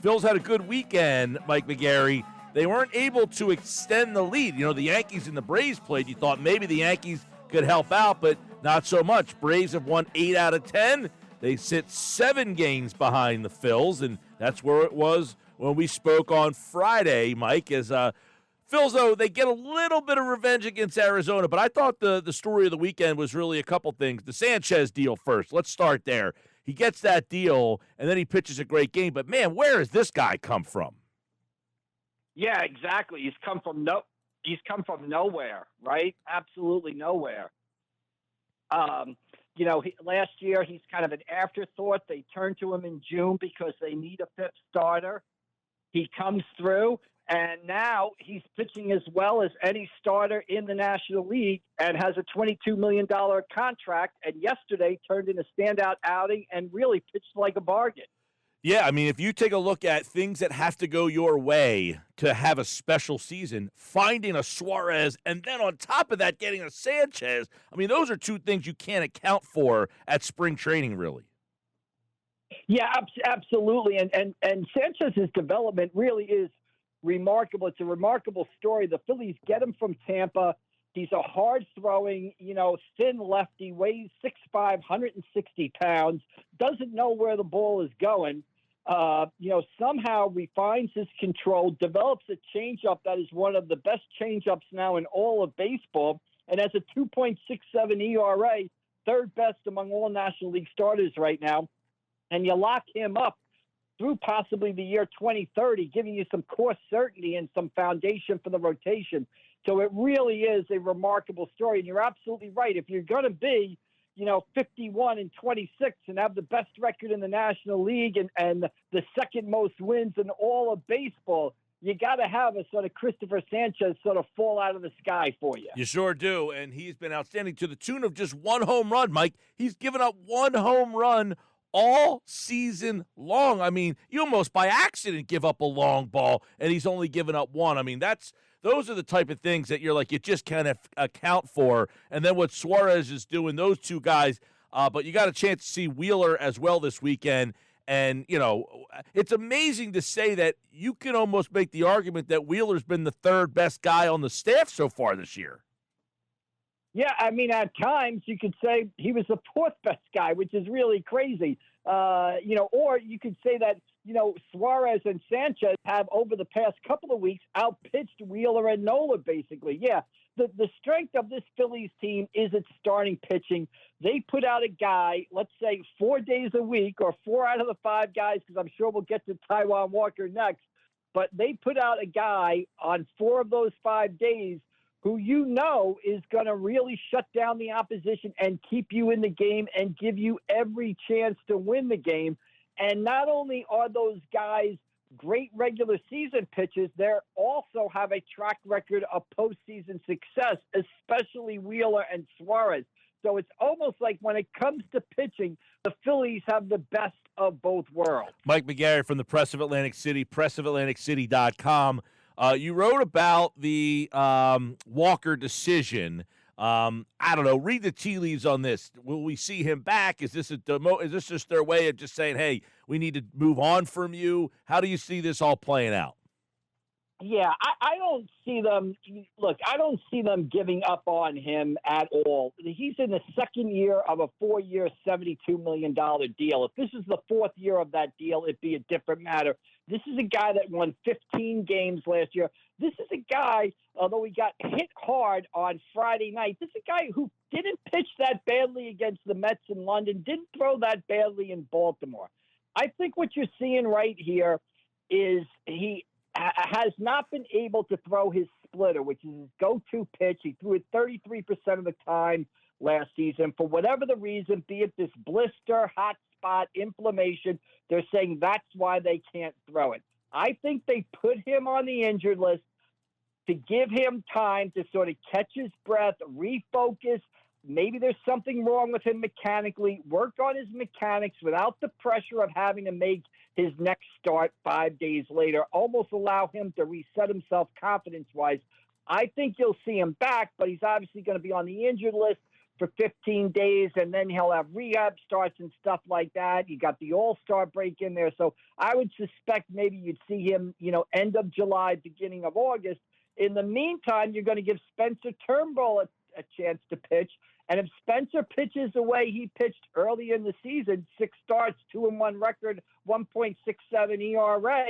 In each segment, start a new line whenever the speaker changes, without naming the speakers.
Phil's had a good weekend, Mike McGary. They weren't able to extend the lead. You know, the Yankees and the Braves played. You thought maybe the Yankees could help out, but not so much. Braves have won 8 out of 10. They sit 7 games behind the Phils, and that's where it was when we spoke on Friday, Mike, as Phils, though, they get a little bit of revenge against Arizona, but I thought the story of the weekend was really a couple things. The Sanchez deal first. Let's start there. He gets that deal, and then he pitches a great game. But, man, where has this guy come from?
Yeah, exactly. He's come from nowhere, right? Absolutely nowhere. Last year he's kind of an afterthought. They turned to him in June because they need a fifth starter. He comes through, and now he's pitching as well as any starter in the National League and has a $22 million contract, and yesterday turned in a standout outing and really pitched like a bargain.
Yeah, I mean, if you take a look at things that have to go your way to have a special season, finding a Suarez and then on top of that getting a Sanchez, I mean, those are two things you can't account for at spring training, really.
Yeah, absolutely. And Sanchez's development really is remarkable. It's a remarkable story. The Phillies get him from Tampa. He's a hard-throwing, thin lefty, weighs 6'5", 160 pounds, doesn't know where the ball is going. Somehow refines his control, develops a changeup that is one of the best changeups now in all of baseball, and has a 2.67 ERA, third best among all National League starters right now. And you lock him up through possibly the year 2030, giving you some course certainty and some foundation for the rotation. So it really is a remarkable story. And you're absolutely right. If you're going to be, 51-26 and have the best record in the National League and the second most wins in all of baseball, you got to have a sort of Christopher Sanchez sort of fall out of the sky for you.
You sure do. And he's been outstanding to the tune of just one home run, Mike. He's given up one home run all season long. I mean, you almost by accident give up a long ball, and he's only given up one. I mean, those are the type of things that you're like, you just can't account for. And then what Suarez is doing, those two guys, but you got a chance to see Wheeler as well this weekend. And, it's amazing to say that you can almost make the argument that Wheeler's been the third best guy on the staff so far this year.
Yeah, I mean, at times you could say he was the fourth best guy, which is really crazy. Or you could say that, Suarez and Sanchez have over the past couple of weeks outpitched Wheeler and Nola, basically. Yeah, the strength of this Phillies team is its starting pitching. They put out a guy, let's say 4 days a week, or 4 out of the 5 guys, because I'm sure we'll get to Taijuan Walker next. But they put out a guy on 4 of those 5 days who is going to really shut down the opposition and keep you in the game and give you every chance to win the game. And not only are those guys great regular season pitchers, they also have a track record of postseason success, especially Wheeler and Suarez. So it's almost like when it comes to pitching, the Phillies have the best of both worlds.
Mike McGary from the Press of Atlantic City, pressofatlanticcity.com. You wrote about the Walker decision. I don't know. Read the tea leaves on this. Will we see him back? Is this is this just their way of just saying, "Hey, we need to move on from you"? How do you see this all playing out?
Yeah, I don't see them. Look, I don't see them giving up on him at all. He's in the second year of a 4-year, $72 million deal. If this is the 4th year of that deal, it'd be a different matter. This is a guy that won 15 games last year. This is a guy, although he got hit hard on Friday night, this is a guy who didn't pitch that badly against the Mets in London, didn't throw that badly in Baltimore. I think what you're seeing right here is he has not been able to throw his splitter, which is his go-to pitch. He threw it 33% of the time last season. For whatever the reason, be it this blister, hot spot, inflammation, they're saying that's why they can't throw it. I think they put him on the injured list to give him time to sort of catch his breath, refocus. Maybe there's something wrong with him mechanically, work on his mechanics without the pressure of having to make his next start 5 days later, almost allow him to reset himself confidence-wise. I think you'll see him back, but he's obviously going to be on the injured list. for 15 days, and then he'll have rehab starts and stuff like that. You got the All-Star break in there. So I would suspect maybe you'd see him, end of July, beginning of August. In the meantime, you're going to give Spencer Turnbull a chance to pitch. And if Spencer pitches the way he pitched early in the season, 6 starts, 2-1 record, 1.67 ERA,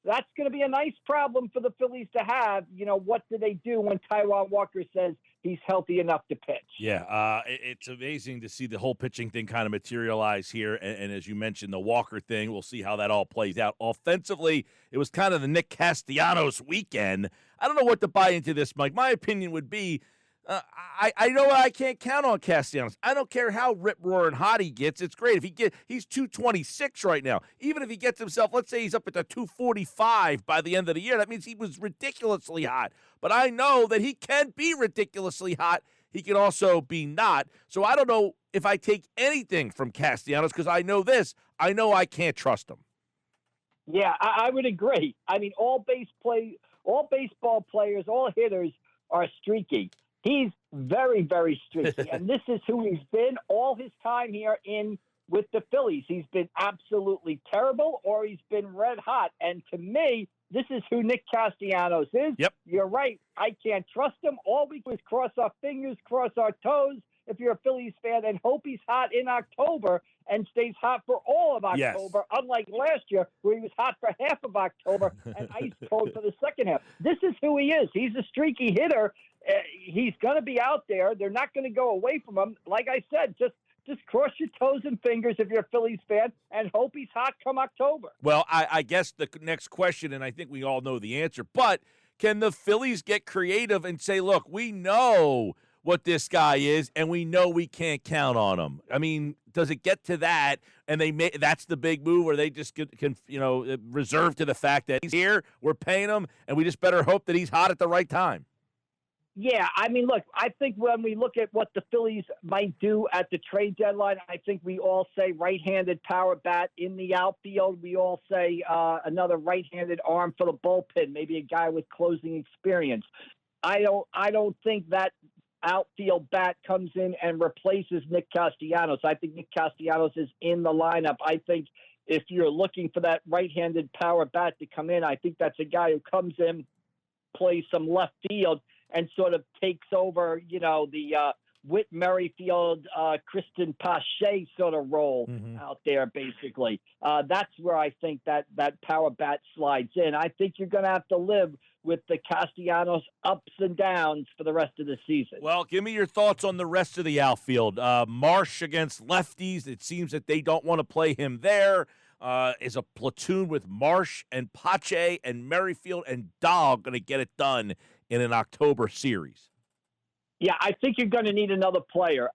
that's going to be a nice problem for the Phillies to have. What do they do when Taijuan Walker says he's healthy enough to pitch?
Yeah, it's amazing to see the whole pitching thing kind of materialize here. And as you mentioned, the Walker thing, we'll see how that all plays out. Offensively, it was kind of the Nick Castellanos weekend. I don't know what to buy into this, Mike. My opinion would be, I know I can't count on Castellanos. I don't care how rip-roaring hot he gets. It's great. He's 226 right now. Even if he gets himself, let's say he's up at the 245 by the end of the year, that means he was ridiculously hot. But I know that he can be ridiculously hot. He can also be not. So I don't know if I take anything from Castellanos because I know this. I know I can't trust him.
Yeah, I would agree. I mean, all baseball players, all hitters are streaky. He's very, very streaky, and this is who he's been all his time here with the Phillies. He's been absolutely terrible, or he's been red hot. And to me, this is who Nick Castellanos is.
Yep.
You're right. I can't trust him. All we do is cross our fingers, cross our toes, if you're a Phillies fan, and hope he's hot in October and stays hot for all of October,
yes.
Unlike last year where he was hot for half of October and ice cold for the second half. This is who he is. He's a streaky hitter. He's going to be out there. They're not going to go away from him. Like I said, just cross your toes and fingers if you're a Phillies fan and hope he's hot come October.
Well, I guess the next question, and I think we all know the answer, but can the Phillies get creative and say, look, we know what this guy is, and we know we can't count on him? I mean, does it get to that, and that's the big move, or they just can reserve to the fact that he's here, we're paying him, and we just better hope that he's hot at the right time?
Yeah, I mean, look, I think when we look at what the Phillies might do at the trade deadline, I think we all say right-handed power bat in the outfield. We all say another right-handed arm for the bullpen, maybe a guy with closing experience. I don't think that outfield bat comes in and replaces Nick Castellanos. I think Nick Castellanos is in the lineup. I think if you're looking for that right-handed power bat to come in, I think that's a guy who comes in, plays some left field, and sort of takes over, the Whit Merrifield, Kristen Pache sort of role out there, basically. That's where I think that power bat slides in. I think you're going to have to live with the Castellanos ups and downs for the rest of the season.
Well, give me your thoughts on the rest of the outfield. Marsh against lefties. It seems that they don't want to play him there. Is a platoon with Marsh and Pache and Merrifield and Dahl going to get it done in an October series?
Yeah, I think you're going to need another player.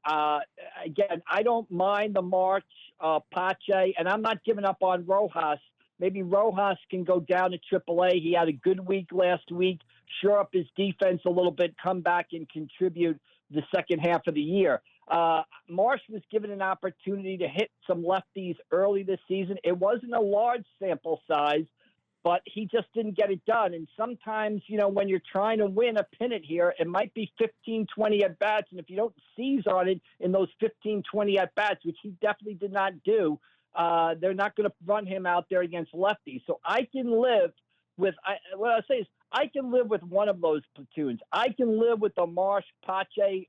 Again, I don't mind the March, Pache, and I'm not giving up on Rojas. Maybe Rojas can go down to AAA. He had a good week last week, shore up his defense a little bit, come back and contribute the second half of the year. Marsh was given an opportunity to hit some lefties early this season. It wasn't a large sample size, but he just didn't get it done. And sometimes, when you're trying to win a pennant here, it might be 15, 20 at-bats. And if you don't seize on it in those 15, 20 at-bats, which he definitely did not do, they're not going to run him out there against lefties. So I can live with what I say is I can live with one of those platoons. I can live with the Marsh Pache,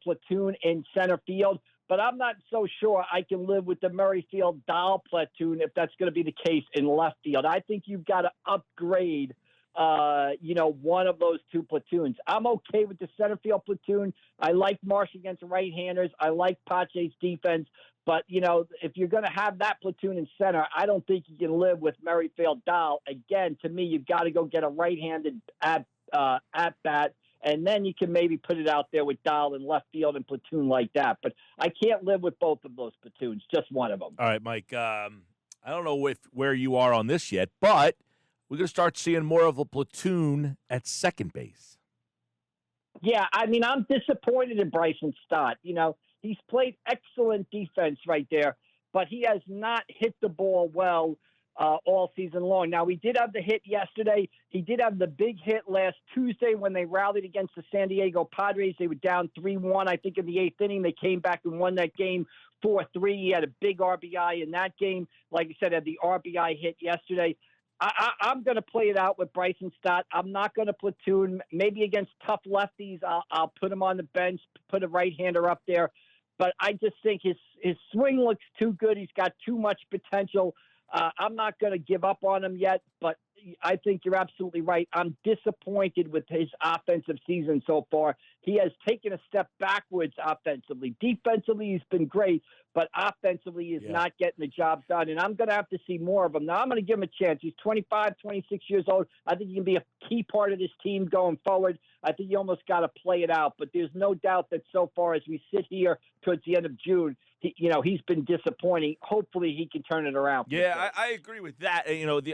platoon in center field, but I'm not so sure I can live with the Merrifield Dahl platoon if that's going to be the case in left field. I think you've got to upgrade, one of those two platoons. I'm okay with the center field platoon. I like Marsh against right-handers. I like Pache's defense. But, if you're going to have that platoon in center, I don't think you can live with Merrifield Dahl. Again, to me, you've got to go get a right-handed at-bat, and then you can maybe put it out there with Dahl in left field and platoon like that. But I can't live with both of those platoons, just one of them.
All right, Mike, I don't know where you are on this yet, but we're going to start seeing more of a platoon at second base.
Yeah, I mean, I'm disappointed in Bryson Stott. He's played excellent defense right there, but he has not hit the ball well all season long. Now, we did have the hit yesterday. He did have the big hit last Tuesday when they rallied against the San Diego Padres. They were down 3-1, I think, in the eighth inning. They came back and won that game 4-3. He had a big RBI in that game. Like I said, had the RBI hit yesterday. I'm going to play it out with Bryson Stott. I'm not going to platoon. Maybe against tough lefties, I'll put him on the bench, put a right-hander up there. But I just think his swing looks too good. He's got too much potential. I'm not going to give up on him yet, but I think you're absolutely right. I'm disappointed with his offensive season so far. He has taken a step backwards offensively. Defensively, he's been great, but offensively, he's not getting the job done. And I'm going to have to see more of him. Now, I'm going to give him a chance. He's 25, 26 years old. I think he can be a key part of this team going forward. I think you almost got to play it out. But there's no doubt that so far as we sit here towards the end of June, he's been disappointing. Hopefully, he can turn it around.
Yeah, I agree with that.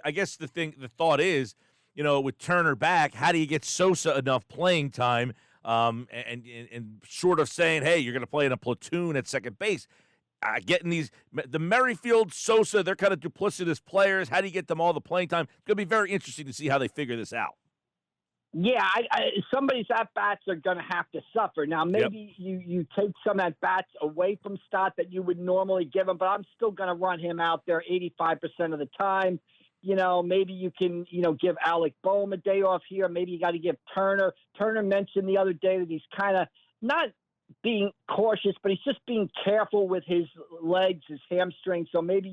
I guess the thought is, with Turner back, how do you get Sosa enough playing time? And sort of saying, hey, you're going to play in a platoon at second base. Getting the Merrifield, Sosa, they're kind of duplicitous players. How do you get them all the playing time? It's going to be very interesting to see how they figure this out.
Yeah, somebody's at-bats are going to have to suffer. Now, maybe you take some at-bats away from Stott that you would normally give him, but I'm still going to run him out there 85% of the time. Maybe you can, give Alec Boehm a day off here. Maybe you got to give Turner. Turner mentioned the other day that he's kind of not being cautious, but he's just being careful with his legs, his hamstrings. So maybe,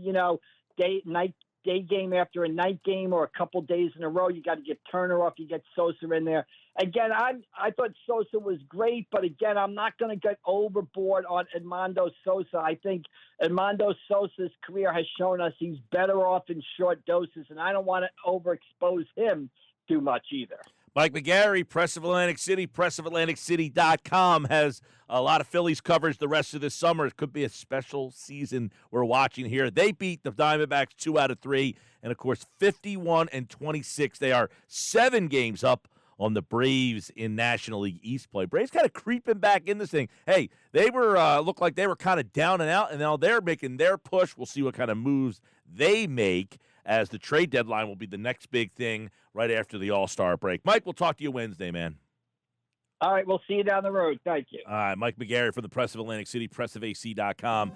day game after a night game or a couple days in a row, you got to get Turner off. You get Sosa in there. Again, I thought Sosa was great, but again, I'm not going to get overboard on Edmundo Sosa. I think Edmundo Sosa's career has shown us he's better off in short doses, and I don't want to overexpose him too much either.
Mike McGary, Press of Atlantic City, pressofatlanticcity.com has a lot of Phillies coverage the rest of this summer. It could be a special season we're watching here. They beat the Diamondbacks 2 out of 3, and, of course, 51-26. They are 7 games up on the Braves in National League East play. Braves kind of creeping back in this thing. Hey, they were looked like they were kind of down and out, and now they're making their push. We'll see what kind of moves they make, as the trade deadline will be the next big thing right after the All-Star break. Mike, we'll talk to you Wednesday, man.
All right, we'll see you down the road. Thank you.
All right, Mike McGary from the Press of Atlantic City, pressofac.com.